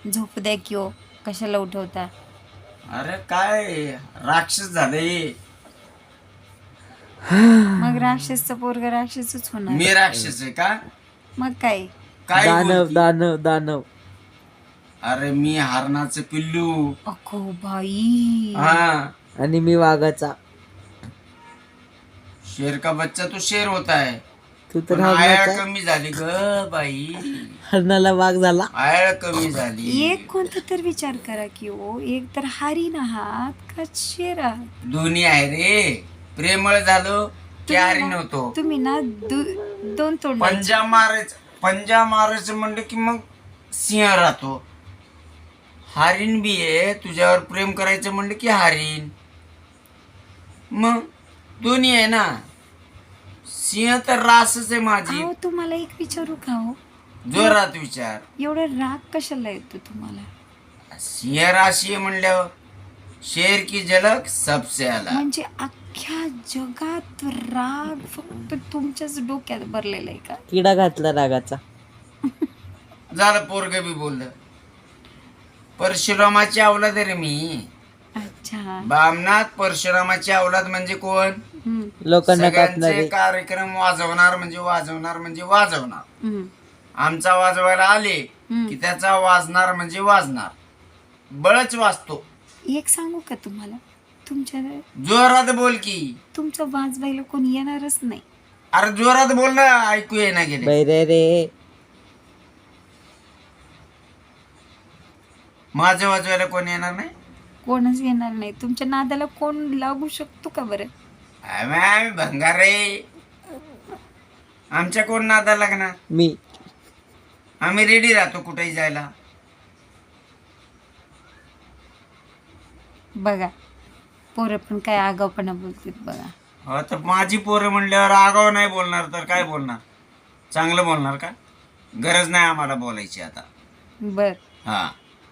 झोप द्या की हो, कशाला उठवता? अरे काय राक्षस झाले. मग राक्षसचं पोरग राक्षसच होणार. मी राक्षस आहे का? मग काय? काय दानव बोलती? दानव दानव. अरे मी हरणाचं पिल्लू. अगो बाई. हाँ आणि मी वाघाचा. शेर का बच्चा तो शेर होता है. तू तर पण आया हरणाचा. कमी झाली ग बाई. हरणाला वाघ झाला. आया कमी झाली. एक कोणता तर विचार करा की हो, एक तर हरीण आहात का शेर आहात? दोन्ही आहे रे. प्रेमळ झालो की हरीण होतो. तुम्ही ना दोन तोंड. पंजा मारायचं म्हणलं की मग सिंह राहतो. हरीण बी आहे, तुझ्यावर प्रेम करायचं म्हणलं की हरीण. मग दोन्ही आहे ना. सिंह तर रासच आहे माझी. अहो तुम्हाला एक विचारू का हो, जोरात विचार. एवढा राग कशाला येतो तुम्हाला? सिंह राशी आहे म्हणल्यावर शेर की झलक सबसे अलग. म्हणजे अख्ख्या जगात राग फक्त तुमच्याच डोक्यात भरलेला आहे का? किडा घातला रागाचा. झालं पोरग बी बोललं. परशुरामाची अवलाद आहे रे मी. अच्छा. बामनाथ परशुरामाची अवलाद म्हणजे कोण? हम्म, लोकांना सगळ्यांचे कापणारे. कार्यक्रम वाजवणार म्हणजे वाजवणार. हम्म, आमचा वाजवायला आले हम्म. की त्याचा वाजणार म्हणजे वाजणार. बळच वाजतो. एक सांगू का तुम्हाला, तुमच्या जोरात बोल की. तुमचं वाजवायला कोणी येणारच नाही. अरे जोरात बोल ना, ऐकू ये ना गेले. बैरे रे. माझं वाजवायला कोण येणार नाही. कोणच येणार नाही. तुमच्या नादाला कोण लागू शकतो का बरं? आम्ही भंगारे. आमच्या कोण नादा लागणार. मी. आम्ही रेडी राहतो कुठेही जायला. बघा पोरं पण काय आगाऊपणा बोलतात बघा. हो तर माझी पोरं म्हणल्यावर आगाव नाही बोलणार तर काय बोलणार. चांगलं बोलणार का? गरज नाही आम्हाला बोलायची आता. बर. हा